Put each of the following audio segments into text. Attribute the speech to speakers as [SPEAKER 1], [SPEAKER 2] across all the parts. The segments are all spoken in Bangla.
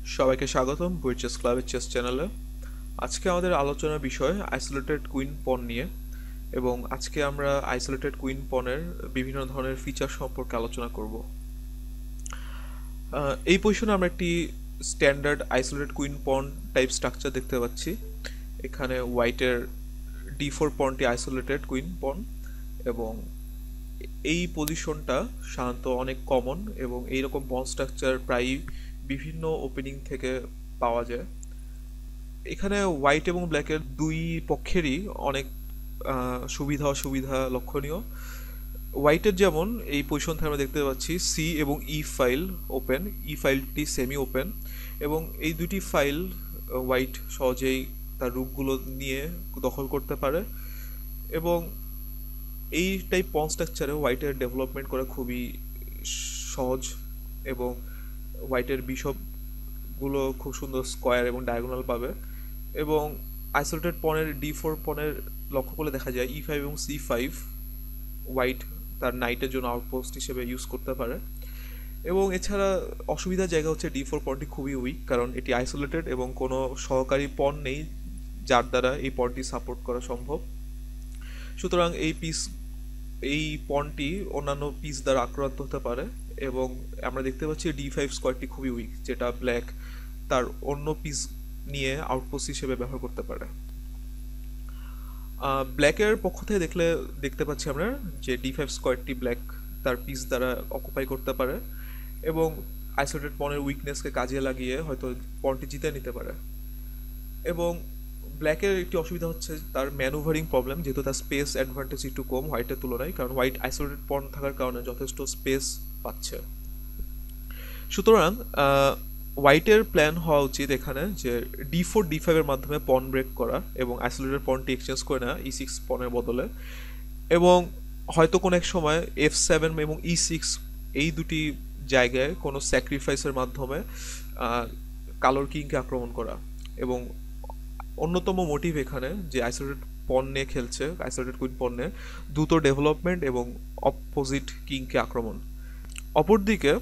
[SPEAKER 1] সবাইকে স্বাগতম বুইট ক্লাবের চেস চ্যানেলে। আজকে আমাদের আলোচনার বিষয় আইসোলেটেড কুইন পন নিয়ে, এবং আজকে আমরা আইসোলেটেড কুইন পনের বিভিন্ন ধরনের ফিচার সম্পর্কে আলোচনা করব। এই পজিশনে আমরা একটি স্ট্যান্ডার্ড আইসোলেটেড কুইন পন টাইপ স্ট্রাকচার দেখতে পাচ্ছি। এখানে হোয়াইটের D4 পনটি আইসোলেটেড কুইন পন, এবং এই পজিশনটা সাধারণত অনেক কমন, এবং এইরকম পন স্ট্রাকচার প্রায়ই বিভিন্ন ওপেনিং থেকে পাওয়া যায়। এখানে হোয়াইট এবং ব্ল্যাকের দুই পক্ষেরই অনেক সুবিধা অসুবিধা লক্ষণীয়। হোয়াইটের যেমন এই পজিশন থেকে আমরা দেখতে পাচ্ছি সি এবং ই ফাইল ওপেন, ই ফাইলটি সেমি ওপেন, এবং এই দুটি ফাইল হোয়াইট সহজেই তার রুকগুলো নিয়ে দখল করতে পারে, এবং এই টাইপ পন স্ট্রাকচারে হোয়াইটের ডেভেলপমেন্ট করা খুবই সহজ, এবং হোয়াইটের বিশপগুলো খুব সুন্দর স্কোয়ার এবং ডায়াগোনাল পাবে। এবং আইসোলেটেড পনের D4 পনের লক্ষ্য করলে দেখা যায় E5 এবং C5 হোয়াইট তার নাইটের জন্য আউটপোস্ট হিসেবে ইউজ করতে পারে। এবং এছাড়া অসুবিধার জায়গা হচ্ছে D4 পনটি খুবই উইক, কারণ এটি আইসোলেটেড এবং কোনো সহকারী পন নেই যার দ্বারা এই পনটি সাপোর্ট করা সম্ভব। সুতরাং এই পনটি অন্যান্য পিস দ্বারা আক্রান্ত হতে পারে, এবং আমরা দেখতে পাচ্ছি D5 স্কোয়ারটি খুবই উইক, যেটা ব্ল্যাক তার অন্য পিস নিয়ে আউটপোস্ট হিসেবে ব্যবহার করতে পারে। ব্ল্যাকের পক্ষ থেকে দেখতে পাচ্ছি আমরা যে D5 স্কোয়ারটি ব্ল্যাক তার পিস দ্বারা অকুপাই করতে পারে, এবং আইসোলেটেড পনের উইকনেসকে কাজে লাগিয়ে হয়তো পনটি জিতে নিতে পারে। এবং ব্ল্যাকের একটি অসুবিধা হচ্ছে তার ম্যানুভারিং প্রবলেম, যেহেতু তার স্পেস অ্যাডভান্টেজ একটু কম হোয়াইটের তুলনায়, কারণ হোয়াইট আইসোলেটেড পন থাকার কারণে যথেষ্ট স্পেস পাচ্ছে। সুতরাং হোয়াইটের প্ল্যান হওয়া উচিত এখানে যে D4 D5 এর মাধ্যমে পন ব্রেক করা এবং আইসোলেটেড পনটি এক্সচেঞ্জ করে নেওয়া E6 পনের বদলে, এবং হয়তো কোনো এক সময় F7 এবং E6 এই দুটি জায়গায় কোনো স্যাক্রিফাইসের মাধ্যমে কালোর কিংকে আক্রমণ করা। এবং অন্যতম মোটিভ এখানে যে আইসোলেটেড পন নিয়ে খেলছে, আইসোলেটেড কুইন পন নিয়ে দ্রুত ডেভেলপমেন্ট এবং অপোজিট কিংকে আক্রমণ। অপরদিকে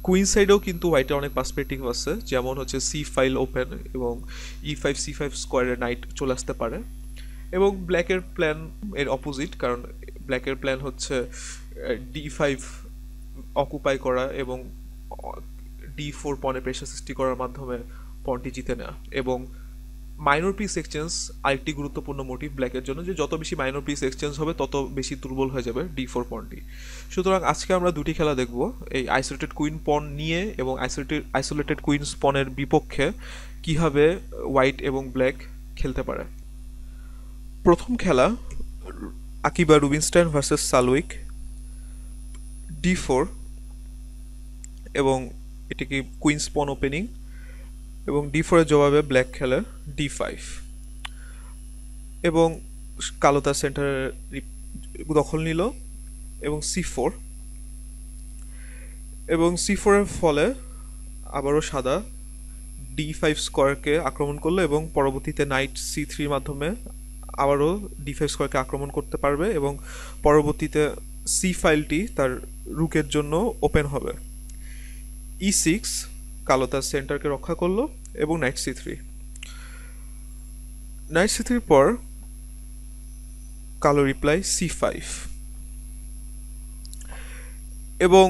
[SPEAKER 1] কুইন সাইডেও কিন্তু হোয়াইটের অনেক পার্সপেক্টিভ আছে, যেমন হচ্ছে সি ফাইল ওপেন এবং E5 C5 স্কোয়ারে নাইট চলে আসতে পারে। এবং ব্ল্যাকের প্ল্যান এর অপোজিট, কারণ ব্ল্যাকের প্ল্যান হচ্ছে D5 অকুপাই করা এবং D4 পনে প্রেশার সৃষ্টি করার মাধ্যমে পনটি জিতে নেওয়া। এবং মাইনর পিস এক্সচেঞ্জ আরেকটি গুরুত্বপূর্ণ মোটিভ ব্ল্যাকের জন্য, যে যত বেশি মাইনর পিস এক্সচেঞ্জ হবে তত বেশি দুর্বল হয়ে যাবে D4 পনটি। সুতরাং আজকে আমরা দুটি খেলা দেখব, এই আইসোলেটেড কুইন পন নিয়ে এবং আইসোলেটেড কুইন পনের বিপক্ষে কিভাবে হোয়াইট এবং ব্ল্যাক খেলতে পারে। প্রথম খেলা আকিবা রুবিনস্টাইন ভার্সেস সালউইক, D4, এবং এটিকে কুইন্স পন ওপেনিং, এবং D4 এর জবাবে ব্ল্যাক খেলে D5, এবং কালো তার সেন্টারে দখল নিল এবং C4, এবং C4 এর ফলে আবারও সাদা D5 স্কোয়ারকে আক্রমণ করলো, এবং পরবর্তীতে নাইট C3 মাধ্যমে আবারও D5 স্কোয়ারকে আক্রমণ করতে পারবে, এবং পরবর্তীতে সি ফাইলটি তার রুকের জন্য ওপেন হবে। E6 কালো তার সেন্টারকে রক্ষা করলো, এবং নাইট C3, নাইট C3 পর কালো রিপ্লাই C5, এবং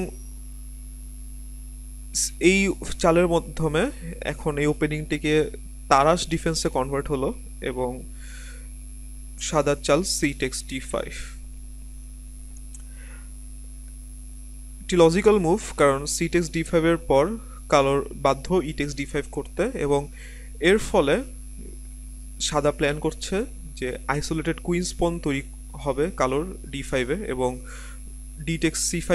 [SPEAKER 1] এই চালের মাধ্যমে এখন এই ওপেনিংটিকে তারাশ ডিফেন্সে কনভার্ট হলো, এবং সাদার চাল C টেক্স D5, একটি লজিক্যাল মুভ, কারণ C টেক্স D5 এর পর কালোর বাধ্য E টেক্স D5 করতে, এবং এর ফলে সাদা প্ল্যান করছে যে আইসোলেটেড কুইন্স পন তৈরি হবে কালোর D5 এ, এবং D টেক্স C5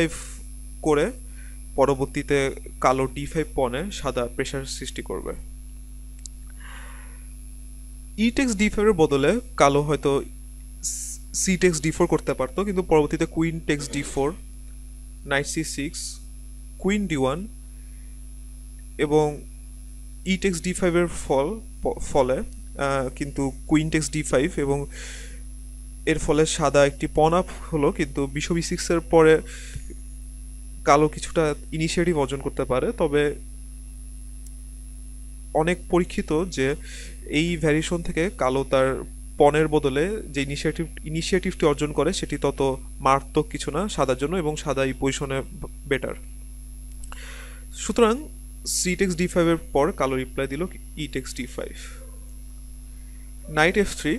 [SPEAKER 1] করে পরবর্তীতে কালো D5 পনে সাদা প্রেশার সৃষ্টি করবে। E টেক্স D5 এর বদলে কালো হয়তো C টেক্স D4 করতে পারতো, কিন্তু পরবর্তীতে queen text D4, night C6, queen D1, এবং E টেক্স D5 এর ফলে কিন্তু কুইন টেক্স D5, এবং এর ফলে সাদা একটি পন আপ হলো, কিন্তু বিশপ E6 এর পরে কালো কিছুটা ইনিশিয়েটিভ অর্জন করতে পারে, তবে অনেক পরীক্ষিত যে এই ভ্যারিয়েশন থেকে কালো তার পনের বদলে যে ইনিশিয়েটিভটি অর্জন করে সেটি তত মারাত্মক কিছু না সাদার জন্য, এবং সাদা এই পজিশনে বেটার। সুতরাং সি টেক্স ডি ফাইভের পর কালো রিপ্লাই দিল e takes d five, knight f three,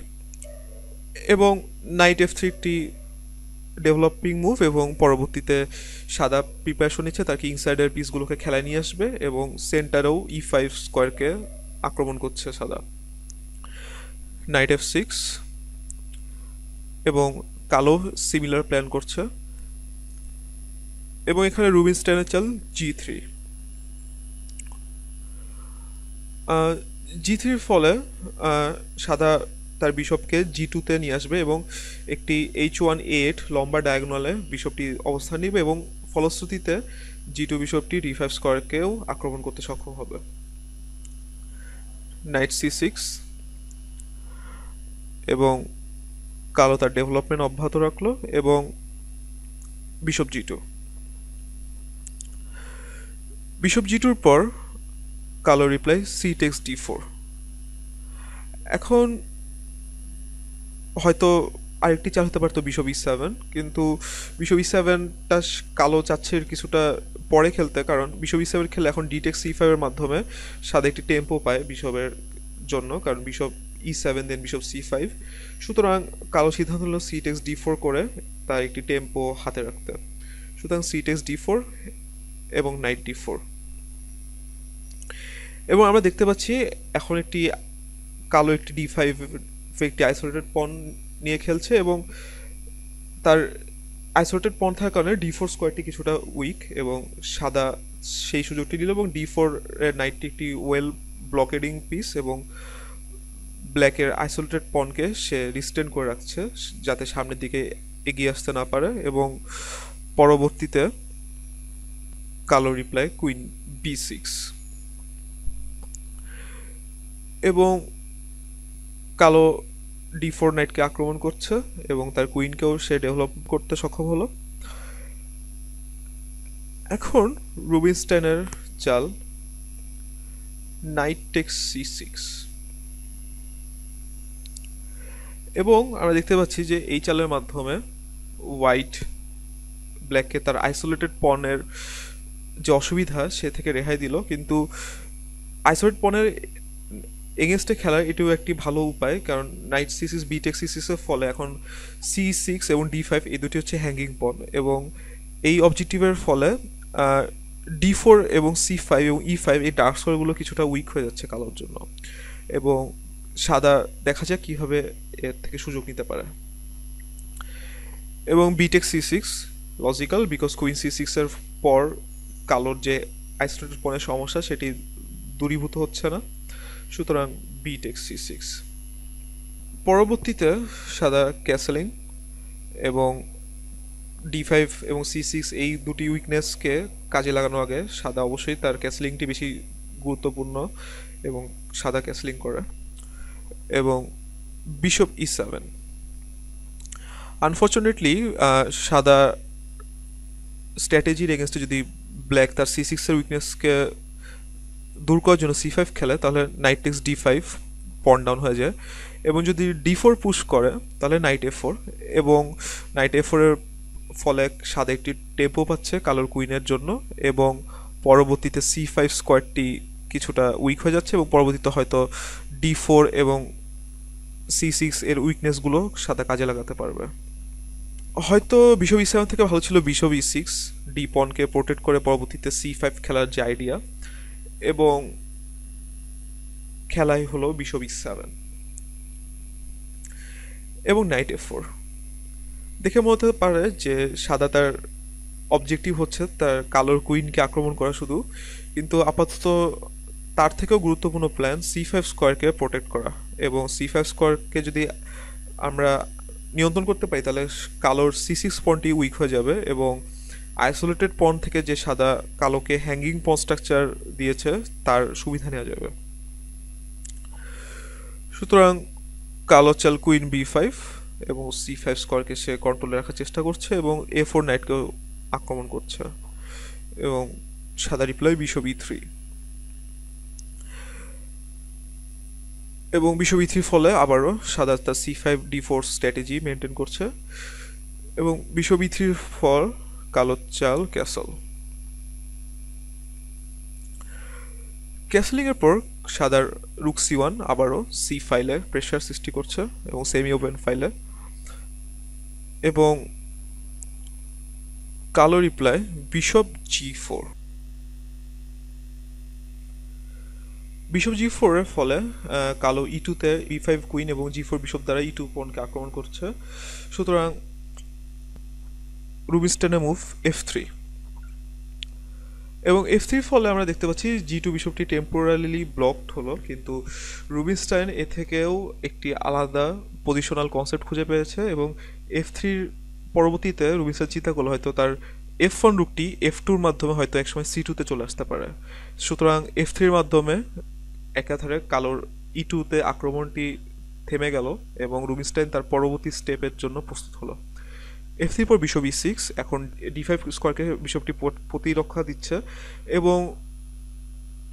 [SPEAKER 1] এবং নাইট এফ থ্রিটি ডেভেলপিং মুভ, এবং পরবর্তীতে সাদা প্রিপারেশন নিচ্ছে তার কিং সাইডের পিসগুলোকে খেলায় নিয়ে আসবে, এবং সেন্টারেও ই ফাইভ স্কোয়ারকে আক্রমণ করছে সাদা। নাইট এফ সিক্স, এবং কালো সিমিলার প্ল্যান করছে, এবং এখানে রুবিনস্টাইনের চাল জি থ্রি। জি থ্রির ফলে সাদা তার বিশপকে জি টুতে নিয়ে আসবে, এবং একটি H1A8 লম্বা ডায়াগোনালে বিশপটি অবস্থান নেবে, এবং ফলশ্রুতিতে জি টু বিশপটি ডি ফাইভ স্কোয়ারকেও আক্রমণ করতে সক্ষম হবে। নাইট সি সিক্স, এবং কালো তার ডেভেলপমেন্ট অব্যাহত রাখলো, এবং bishop g two. Bishop g টুর পর কালো reply c takes d four. এখন হয়তো আরেকটি চাল হতে পারতো বিশপ ই সেভেন, কিন্তু বিশপ ই সেভেনটা কালো চাচ্ছে কিছুটা পরে খেলতে, কারণ বিশপ ই সেভেন খেলে এখন ডি টেক্স সি ফাইভের মাধ্যমে সাদা একটি টেম্পো পায় বিশপের জন্য, কারণ bishop e seven then bishop c five. সুতরাং কালো সিদ্ধান্ত হলো সি টেক্স ডি ফোর করে তার একটি টেম্পো হাতে রাখতে। সুতরাং সি টেক্স ডি ফোর এবং নাইট ডি ফোর। এবং আমরা দেখতে পাচ্ছি এখন একটি কালো একটি ডি ফাইভ একটি আইসোলেটেড পন নিয়ে খেলছে, এবং তার আইসোলেটেড পন থাকার কারণে ডি ফোর স্কোয়ারটি কিছুটা উইক, এবং সাদা সেই সুযোগটি নিল, এবং ডি ফোর এর নাইটটি একটি ওয়েল ব্লকেডিং পিস, এবং ব্ল্যাকের আইসোলেটেড পনকে সে রিস্টেন করে রাখছে যাতে সামনের দিকে এগিয়ে আসতে না পারে, এবং পরবর্তীতে কালো রিপ্লাই কুইন বি সিক্স, এবং কালো ডি ফোর নাইটকে আক্রমণ করছে, এবং তার কুইনকেও সে ডেভেলপ করতে সক্ষম হলো। এখন রুবিনস্টাইনের চাল নাইট টেক্স সি সিক্স, এবং আমরা দেখতে পাচ্ছি যে এই চালের মাধ্যমে হোয়াইট ব্ল্যাককে তার আইসোলেটেড পনের যে অসুবিধা সে থেকে রেহাই দিল, কিন্তু আইসোলেটেড পনের এগেনস্টে খেলার এটিও একটি ভালো উপায়, কারণ knight c six b takes c সিক্সের ফলে এখন সি সিক্স এবং ডি ফাইভ এই দুটি হচ্ছে হ্যাঙ্গিং পন, এবং এই অবজেক্টিভের ফলে ডি ফোর এবং সি ফাইভ এবং ই ফাইভ এই ডার্ক স্কোয়ারগুলো কিছুটা উইক হয়ে যাচ্ছে কালোর জন্য, এবং সাদা দেখা যাক কীভাবে এর থেকে সুযোগ নিতে পারে। এবং b takes c six logical, because queen c সিক্সের পর কালোর যে আইসোলেটেড পনের সমস্যা সেটি দূরীভূত হচ্ছে না, সুতরাং বি টেক্স সি সিক্স। পরবর্তীতে সাদা ক্যাসেলিং, এবং ডি ফাইভ এবং সি সিক্স এই দুটি উইকনেসকে কাজে লাগানোর আগে সাদা অবশ্যই তার ক্যাসেলিংটি বেশি গুরুত্বপূর্ণ, এবং সাদা ক্যাসেলিং করে, এবং বিশপ ই সেভেন। আনফর্চুনেটলি সাদা স্ট্র্যাটেজির এগেনস্টে যদি ব্ল্যাক তার সি সিক্সের উইকনেসকে দূর করার জন্য সি ফাইভ খেলে তাহলে নাইট টেক্স ডি ফাইভ পন ডাউন হয়ে যায়, এবং যদি ডি ফোর পুশ করে তাহলে নাইট এ ফোর, এবং নাইট এ ফোরের ফলে সাদা একটি টেম্পো পাচ্ছে কালোর কুইনের জন্য, এবং পরবর্তীতে সি ফাইভ স্কোয়ারটি কিছুটা উইক হয়ে যাচ্ছে, এবং পরবর্তীতে হয়তো ডি ফোর এবং সি সিক্স এর উইকনেসগুলো সাদা কাজে লাগাতে পারবে। হয়তো বিশপ ই সেভেন থেকে ভালো ছিল বিশপ ই সিক্স, ডি পনকে প্রোটেক্ট করে পরবর্তীতে সি ফাইভ খেলার যে আইডিয়া, এবং খেলাই হলো বিশপ ই সেভেন এবং নাইট এ ফোর। দেখে মনে হতে পারে যে সাদা তার অবজেক্টিভ হচ্ছে তার কালোর কুইনকে আক্রমণ করা শুধু, কিন্তু আপাতত তার থেকেও গুরুত্বপূর্ণ প্ল্যান সি ফাইভ স্কোয়ারকে প্রোটেক্ট করা, এবং সি ফাইভ স্কোয়ারকে যদি আমরা নিয়ন্ত্রণ করতে পারি তাহলে কালোর সি সিক্স পনটি উইক হয়ে যাবে, এবং আইসোলেটেড পন থেকে যে সাদা কালোকে হ্যাঙ্গিং পন স্ট্রাকচার দিয়েছে তার সুবিধা নেওয়া যাবে। সুতরাং কালো চাল কুইন বি ফাইভ, এবং সি ফাইভ স্কোয়ারকে সে কন্ট্রোলে রাখার চেষ্টা করছে, এবং এ ফোর নাইটকেও আক্রমণ করছে, এবং সাদা রিপ্লাই বিশপ ই থ্রি। এবং বিশপ E3 ফলে আবারও সাদা তার C5 D4 স্ট্র্যাটেজি মেনটেন করছে এবং বিশপ E3 ফল কালো চাল ক্যাসল। ক্যাসলিং এর পর সাদার রুক C1 আবারও সি ফাইলে প্রেসার সৃষ্টি করছে এবং সেমি ওপেন ফাইলে, এবং কালো reply bishop G4। Bishop G4 এর ফলে কালো E2 তে E5 কুইন এবং G4 বিশপ দ্বারা E2 পনকে আক্রমণ করছে। সুতরাং রুবিনস্টেনের মুভ F3 এবং F3 ফলে আমরা দেখতে পাচ্ছি G2 বিশপটি টেম্পোরারিলি ব্লকড হলো, কিন্তু রুবিনস্টাইন এ থেকেও একটি আলাদা পজিশনাল কনসেপ্ট খুঁজে পেয়েছে এবং F3 পরবর্তীতে রুবিনস্টাইন চিন্তা করলো হয়তো তার F1 রুকটি F2 মাধ্যমে হয়তো একসময় C2 তে চলে আসতে পারে। সুতরাং F3 মাধ্যমে একাধারে কালোর E2 তে আক্রমণটি থেমে গেল এবং রুবিনস্টাইন তার পরবর্তী স্টেপের জন্য প্রস্তুত হলো। F3 পর বিশপ E6, এখন D5 স্কোয়ারকে বিশপটি প্রতিরক্ষা দিচ্ছে এবং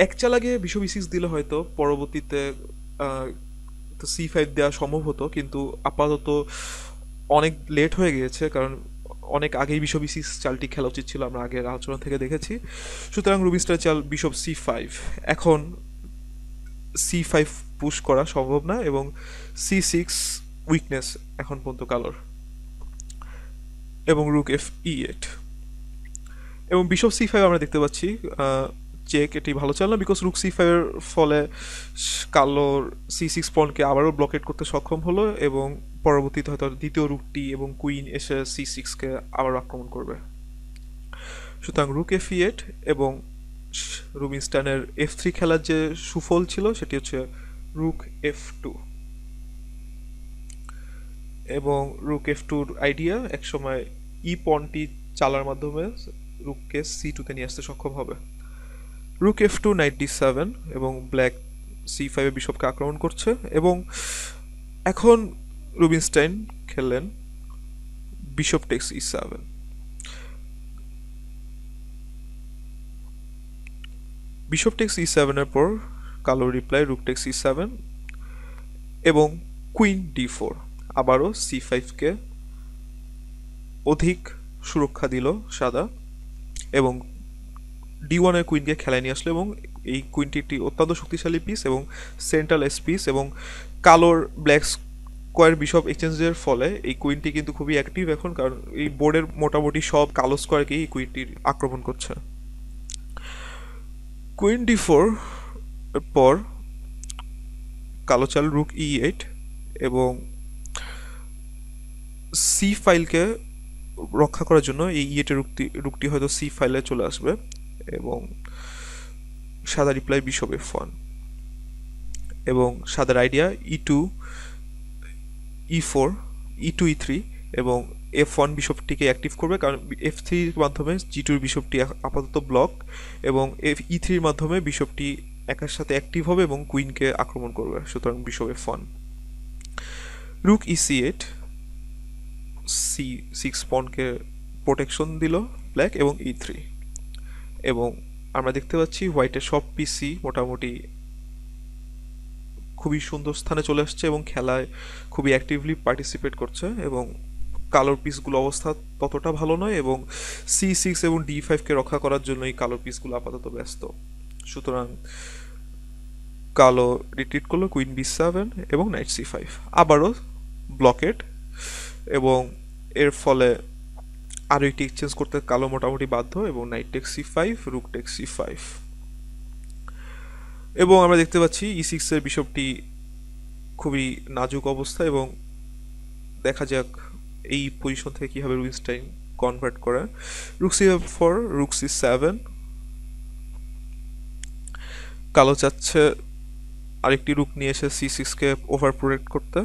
[SPEAKER 1] এক চাল আগে বিশপ E6 দিলে হয়তো পরবর্তীতে তো C5 দেওয়া সম্ভব হতো, কিন্তু আপাতত অনেক লেট হয়ে গিয়েছে, কারণ অনেক আগেই বিশপ E6 চালটি খেলা উচিত ছিল, আমরা আগের আলোচনা থেকে দেখেছি। সুতরাং রুবিনস্টাইন চাল বিশপ C5, এখন C5 পুশ করা সম্ভব না এবং C6 উইকনেস এখন পর্যন্ত কালোর, এবং রুক F8 এবং বিশপ C5 আমরা দেখতে পাচ্ছি চেক, এটি ভালো চাল না, বিকজ রুক C5 এর ফলে কালোর C6 পনকে আবারও ব্লকেট করতে সক্ষম হলো এবং পরবর্তীতে হয়তো দ্বিতীয় রুকটি এবং কুইন এসে C6 কে আবার আক্রমণ করবে। সুতরাং রুক F8 এবং রুবিনস্টাইনের F3 খেলার যে সুফল ছিল সেটি হচ্ছে রুক F2 এবং রুক F2 আইডিয়া একসময় ই পনটি চালার মাধ্যমে রুককে C2 তে নিয়ে আসতে সক্ষম হবে। রুক F2 নাইট D7 এবং ব্ল্যাক C5 এ বিশপকে আক্রমণ করছে এবং এখন রুবিনস্টাইন খেললেন bishop takes E7। Bishop takes E7 এর পর কালো রিপ্লাই রুক টেক্স E7 এবং কুইন D4, আবারও C5 কে অধিক সুরক্ষা দিল সাদা এবং D1 এর কুইনকে খেলায় নিয়ে আসলো এবং এই কুইনটি একটি অত্যন্ত শক্তিশালী পিস এবং সেন্ট্রাল এস পিস, এবং কালোর ব্ল্যাক স্কোয়ার বিশপ এক্সচেঞ্জের ফলে এই কুইনটি কিন্তু খুবই অ্যাক্টিভ এখন, কারণ এই বোর্ডের মোটামুটি সব কালো স্কোয়ারকেই এই কুইনটির আক্রমণ করছে। কুইন D4 এর পর কালো চাল রুক E8 এবং সি ফাইলকে রক্ষা করার জন্য এই E8 এর রুকটি হয়তো সি ফাইলে চলে আসবে এবং সাদা রিপ্লাই বিশপ F1 এবং সাদার idea E2 E4 E2 E3 এবং F1 বিশপটিকে অ্যাক্টিভ করবে, কারণ F3 এর মাধ্যমে G2 বিশপটি আপাতত ব্লক এবং E3 এর মাধ্যমে বিশপটি একার সাথে অ্যাক্টিভ হবে এবং কুইনকে আক্রমণ করবে। সুতরাং bishop F1, rook E8 C6 পনকে প্রোটেকশন দিল ব্ল্যাক এবং E3 এবং আমরা দেখতে পাচ্ছি হোয়াইটের সব পিসি মোটামুটি খুবই সুন্দর স্থানে চলে আসছে এবং খেলায় খুবই অ্যাক্টিভলি পার্টিসিপেট করছে এবং কালোর পিসগুলো অবস্থা ততটা ভালো নয় এবং C6 এবং D5 কে রক্ষা করার জন্য এই কালোর পিসগুলো আপাতত ব্যস্ত। সুতরাং কালো রিট্রিট করলো কুইন B7 এবং নাইট C5, আবারও ব্লকেট এবং এর ফলে আরও একটি এক্সচেঞ্জ করতে কালো মোটামুটি বাধ্য এবং night take C5 রুক take C5 এবং আমরা দেখতে পাচ্ছি E6 এর বিশপটি খুবই নাজুক অবস্থা এবং দেখা যাক এই পজিশন থেকে কীভাবে রুবিনস্টাইন কনভার্ট করে। রুক C4 রুক C7, কালো চাচ্ছে আরেকটি রুক নিয়ে এসে C6 কে ওভার প্রোটেক্ট করতে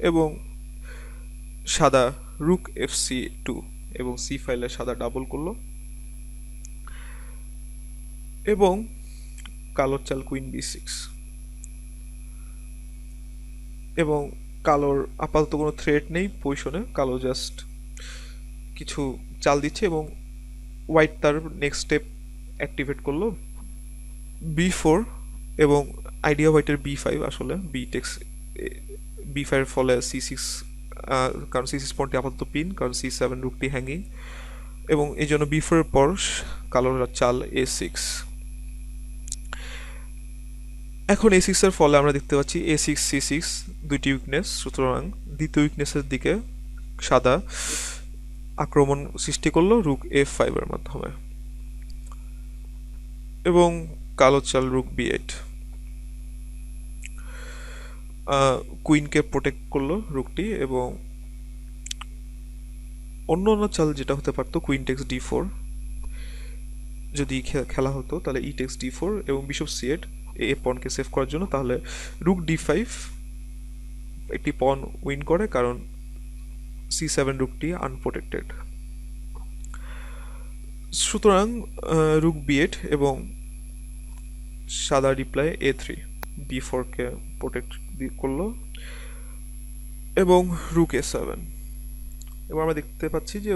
[SPEAKER 1] এবং সাদা রুক FC2 এবং সি ফাইলে সাদা ডাবল করলো এবং কালোর চাল কুইন B6 এবং কালোর আপাতত কোনো থ্রেট নেই পজিশনে, কালো জাস্ট কিছু চাল দিচ্ছে এবং হোয়াইট তার নেক্সট স্টেপ অ্যাক্টিভেট করলো B4 এবং আইডিয়া হোয়াইটের বি5 আসলে বি5 এর ফলে সি6, কারণ সি6 পয়েন্টটি আপাতত পিন, কারণ সি7 রুকটি হ্যাঙ্গিং, এবং এই জন্য বি4 এর পর কালোর চাল এ6। এখন এ6 এর ফলে আমরা দেখতে পাচ্ছি এ6 সি6 দুইটি উইকনেস, সুতরাং দ্বিতীয় উইকনেসের দিকে সাদা আক্রমণ সৃষ্টি করলো রুক এফ5 এর মাধ্যমে, এবং কালো চাল রুক বি8, কুইনকে প্রোটেক্ট করলো রুকটি। এবং অন্য অন্য চাল যেটা হতে পারতো কুইন টেক্স ডি4, যদি খেলা হতো তাহলে ই টেক্স ডি4 এবং বিশপ সি8 এ পনকে সেভ করার জন্য, তাহলে রুক ডি5 একটি পন উইন করে, কারণ সি7 রুকটি আনপ্রোটেক্টেড। সুতরাং রুক বি8 এবং সাদা রিপ্লাই এ3 বি4কে প্রোটেক্ট করলো, এবং রুক এ7। এবং আমরা দেখতে পাচ্ছি যে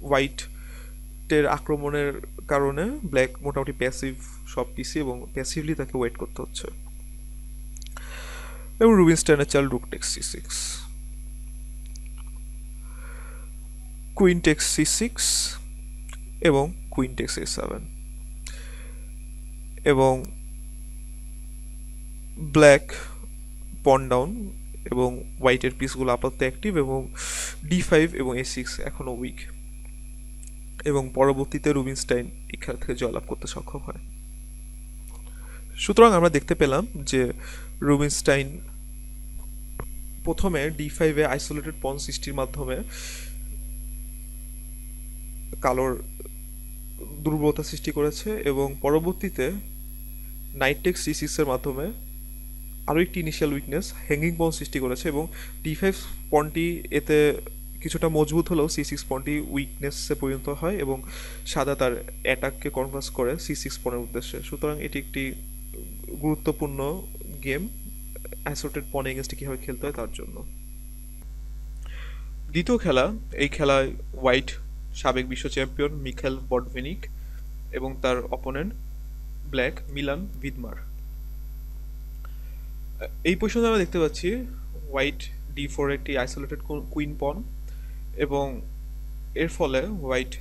[SPEAKER 1] হোয়াইটের আক্রমণের কারণে ব্ল্যাক মোটামুটি প্যাসিভ সব পিসি, এবং প্যাসিভলি তাকে ওয়েট করতে হচ্ছে। এবং রুবিনস্টাইনের চাল রুক টেক্স সি6, কুইন টেক্স সি6 এবং কুইন টেক্স এ7, এবং ব্ল্যাক পন ডাউন, এবং হোয়াইটের পিসগুলো আপাতত অ্যাক্টিভ, এবং ডি5 এবং এ6 এখনো উইক, এবং পরবর্তীতে রুবিনস্টাইন এই খেলা থেকে জয়লাভ করতে সক্ষম হয়। সুতরাং আমরা দেখতে পেলাম যে রুবিনস্টাইন প্রথমে ডি5-এ আইসোলেটেড পন সৃষ্টির মাধ্যমে কালোর দুর্বলতা সৃষ্টি করেছে, এবং পরবর্তীতে নাইট টেক্স সি6 এর মাধ্যমে আরও একটি ইনিশিয়াল উইকনেস হ্যাঙ্গিং পন সৃষ্টি করেছে, এবং ডি5 পনটি এতে কিছুটা মজবুত হলেও সি6 পনটি উইকনেসে পরিণত হয়, এবং সাদা তার অ্যাটাককে কনভার্স করে সি6 পনের উদ্দেশ্যে। সুতরাং এটি একটি গুরুত্বপূর্ণ গেম আইসোলেটেড পন এগেন্স্টে কীভাবে খেলতে হয় তার জন্য। দ্বিতীয় খেলা, এই খেলায় হোয়াইট সাবেক বিশ্ব চ্যাম্পিয়ন মিখাইল বটভিনিক এবং তার অপোনেন্ট ব্ল্যাক মিলান ভিদমার। এই পজিশনে আমরা দেখতে পাচ্ছি হোয়াইট ডি4 একটি আইসোলেটেড কুইন পন, এবং এর ফলে হোয়াইট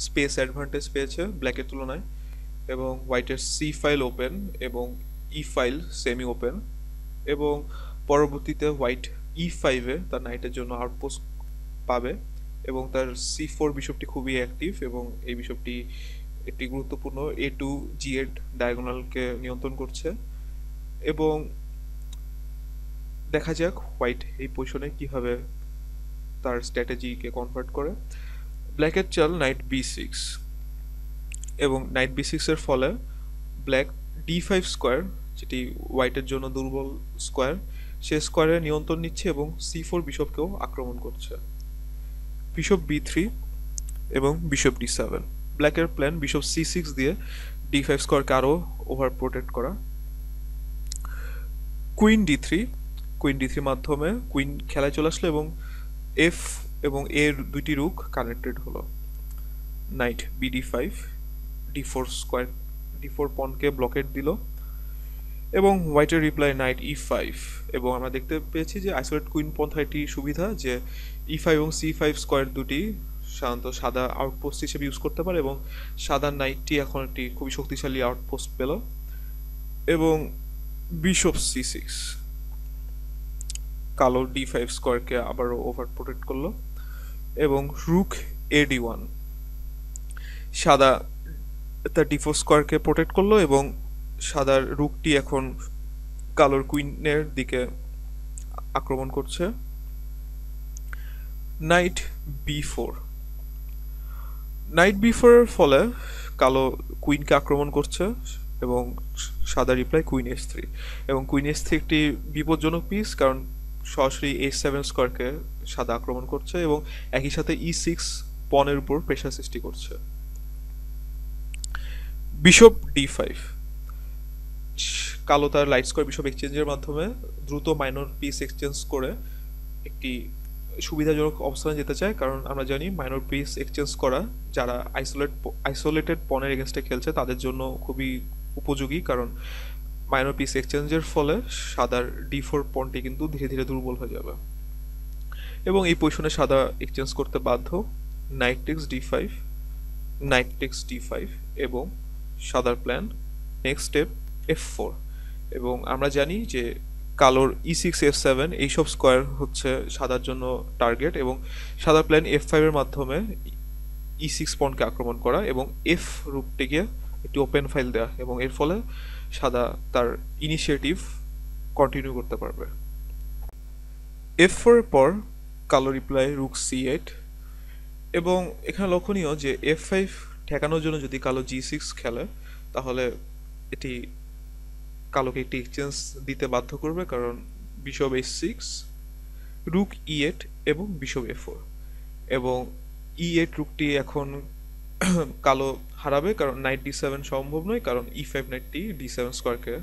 [SPEAKER 1] স্পেস অ্যাডভান্টেজ পেয়েছে ব্ল্যাকের তুলনায়, এবং হোয়াইটের সি ফাইল ওপেন এবং ই ফাইল সেমি ওপেন, এবং পরবর্তীতে হোয়াইট ই5-এ তার নাইটের জন্য আউটপোস্ট পাবে, এবং তার সি4 বিশপটি খুবই অ্যাক্টিভ, এবং এই বিশপটি একটি গুরুত্বপূর্ণ এ2 জি8 ডায়াগোনালকে নিয়ন্ত্রণ করছে। এবং দেখা যাক হোয়াইট এই পজিশনে কিভাবে তার স্ট্র্যাটেজিকে কনভার্ট করে। ব্ল্যাকের চাল নাইট বি6, এবং নাইট বি6 এর ফলে ব্ল্যাক ডি5 স্কোয়ার, যেটি হোয়াইটের জন্য দুর্বল স্কোয়ার, সে স্কোয়ারে নিয়ন্ত্রণ নিচ্ছে এবং সি4 বিশপকেও আক্রমণ করছে। বিশপ বি3 এবং বিশপ ডি7। ব্ল্যাকের প্ল্যান বিশপ সি6 দিয়ে ডি5 স্কোয়ারকে আরও ওভার প্রোটেক্ট করা। কুইন ডি3, কুইন ডি3 মাধ্যমে কুইন খেলায় চলে আসলো, এবং এফ এবং এর দুইটি রুক কানেক্টেড হলো। নাইট বিডি5, ডি4 স্কোয়ার, ডি4 পনকে ব্লকেট দিল, এবং হোয়াইটের রিপ্লাই নাইট ই5। এবং আমরা দেখতে পেয়েছি যে আইসোলেট কুইন পন্থার একটি সুবিধা যে ই5 এবং সি5 স্কোয়ার দুটি সাধারণত সাদা আউটপোস্ট হিসেবে ইউজ করতে পারে, এবং সাদার নাইটটি এখন একটি খুবই শক্তিশালী আউটপোস্ট পেল। এবং বিশপ সি6, কালো ডি5 স্কোয়ারকে আবারও ওভার প্রোটেক্ট করলো, এবং রুক এ ডি1, সাদা তার ডি4 স্কোয়ারকে প্রোটেক্ট করলো, এবং সাদার রুকটি এখন কালোর কুইনের দিকে আক্রমণ করছে। নাইট বি4, নাইট বি4 এর ফলে কালো কুইনকে আক্রমণ করছে, এবং সাদা রিপ্লাই কুইন এস3, এবং কুইন এস3 একটি বিপজ্জনক পিস, কারণ সরাসরি এ7 স্কোয়ারকে সাদা আক্রমণ করছে, এবং একই সাথে ই6 পনের উপর প্রেশার সৃষ্টি করছে। বিশপ ডি5, কালো তার লাইট স্কোয়ার বিশপ এক্সচেঞ্জের মাধ্যমে দ্রুত মাইনর পিস এক্সচেঞ্জ করে একটি সুবিধাজনক অবস্থানে যেতে চায়, কারণ আমরা জানি মাইনর পিস এক্সচেঞ্জ করা যারা আইসোলেটেড পনের এগেনস্টে খেলছে তাদের জন্য খুবই উপযোগী, কারণ মাইনর পিস এক্সচেঞ্জের ফলে সাদার ডি4 পণটি কিন্তু ধীরে ধীরে দুর্বল হয়ে যাবে এবং এই পজিশনে সাদা এক্সচেঞ্জ করতে বাধ্য। নাইট টেক্স ডি5, নাইট টেক্স ডি5 এবং সাদার প্ল্যান নেক্সট স্টেপ এফ4। এবং আমরা জানি যে কালোর ই6 এফ7 এইসব স্কোয়ার হচ্ছে সাদার জন্য টার্গেট এবং সাদার প্ল্যান এফ5 এর মাধ্যমে ই6 পণকে আক্রমণ করা এবং এফ রুটটিকে একটি ওপেন ফাইল দেওয়া এবং এর ফলে সাদা তার ইনিশিয়েটিভ কন্টিনিউ করতে পারবে। এফ4 এর পর কালো রিপ্লাই রুক সি8 এবং এখানে লক্ষণীয় যে এফ5 ঠেকানোর জন্য যদি কালো জি6 খেলে তাহলে এটি কালোকে একটি এক্সচেঞ্জ দিতে বাধ্য করবে, কারণ বিশপ h6, রুক e8 এবং বিশপ f4 এবং e8 রুকটি এখন কালো হারাবে কারণ নাইট d7 সম্ভব নয়, কারণ e5 নাইটটি d7 স্কোয়ারকে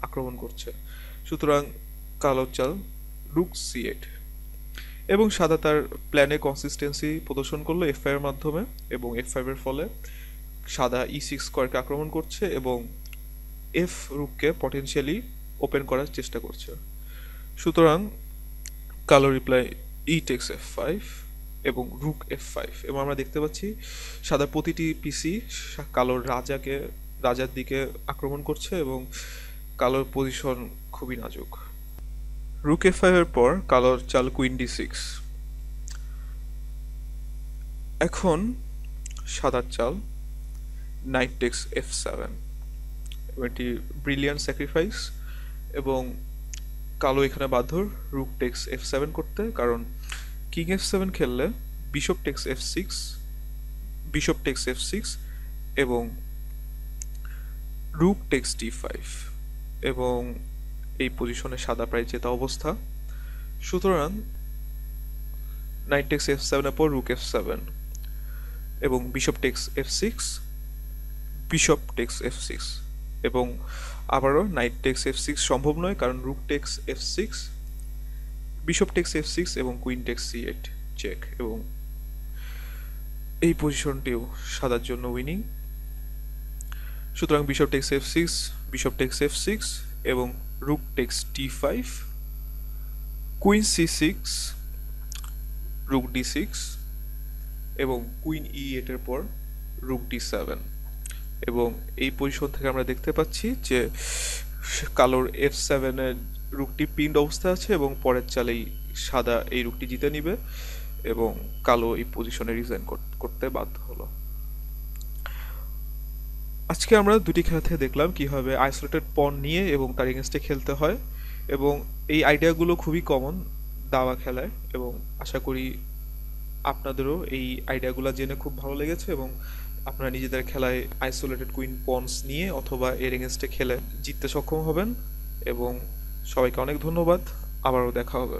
[SPEAKER 1] আক্রমণ করছে। সুতরাং কালো চাল রুক c8 এবং সাদা তার প্ল্যানে কনসিস্টেন্সি প্রদর্শন করলো f5 এর মাধ্যমে এবং f5 এর ফলে সাদা e6 স্কোয়ারকে আক্রমণ করছে এবং এফ রুককে পটেনশিয়ালি ওপেন করার চেষ্টা করছে। সুতরাং কালো রিপ্লাই ই টেক্স f5 এবং রুক f5 এবং আমরা দেখতে পাচ্ছি সাদা প্রতিটি পিসি কালোর রাজার দিকে আক্রমণ করছে এবং কালোর পজিশন খুবই নাজুক। রুক f5 এর পর কালোর চাল কুইন d6। এখন সাদার চাল নাইট টেক্স f7, এটি ব্রিলিয়ান্ট স্যাক্রিফাইস এবং কালো এখানে বাধ্য রুক টেক্স f7 করতে, কারণ কিং f7 খেললে bishop text f6, bishop text f6 এবং রুক টেক্স d5 এবং এই পজিশনে সাদা প্রায় জেতা অবস্থা। সুতরাং নাইট টেক্স f7 এর পর রুক f7 এবং bishop text f6, bishop text f6 এবং আবারও নাইট টেক্স f6 সম্ভব নয় কারণ রুক text f6, bishop text f6 এবং কুইন টেক্স c8 চেক এবং এই পজিশনটিও সাদার জন্য উইনিং। সুতরাং bishop text f6, bishop text f6 এবং রুক text d5, queen c6, রুক d6 এবং কুইন e8 এর পর রুক d7 এবং এই পজিশন থেকে আমরা দেখতে পাচ্ছি যে কালোর f7 এর রুকটি পিন্ড অবস্থায় আছে এবং পরের চালেই সাদা এই রুকটি জিতে নিবে এবং কালো এই পজিশনে রিজাইন করতে বাধ্য হলো। আজকে আমরা দুটি খেলা থেকে দেখলাম কিভাবে আইসোলেটেড পণ নিয়ে এবং তার এগেনস্টে খেলতে হয় এবং এই আইডিয়াগুলো খুবই কমন দাবা খেলায় এবং আশা করি আপনাদেরও এই আইডিয়াগুলো জেনে খুব ভালো লেগেছে এবং আপনারা নিজেদের খেলায় আইসোলেটেড কুইন পনস নিয়ে অথবা এর এগেনস্টে খেলে জিততে সক্ষম হবেন এবং সবাইকে অনেক ধন্যবাদ। আবারও দেখা হবে।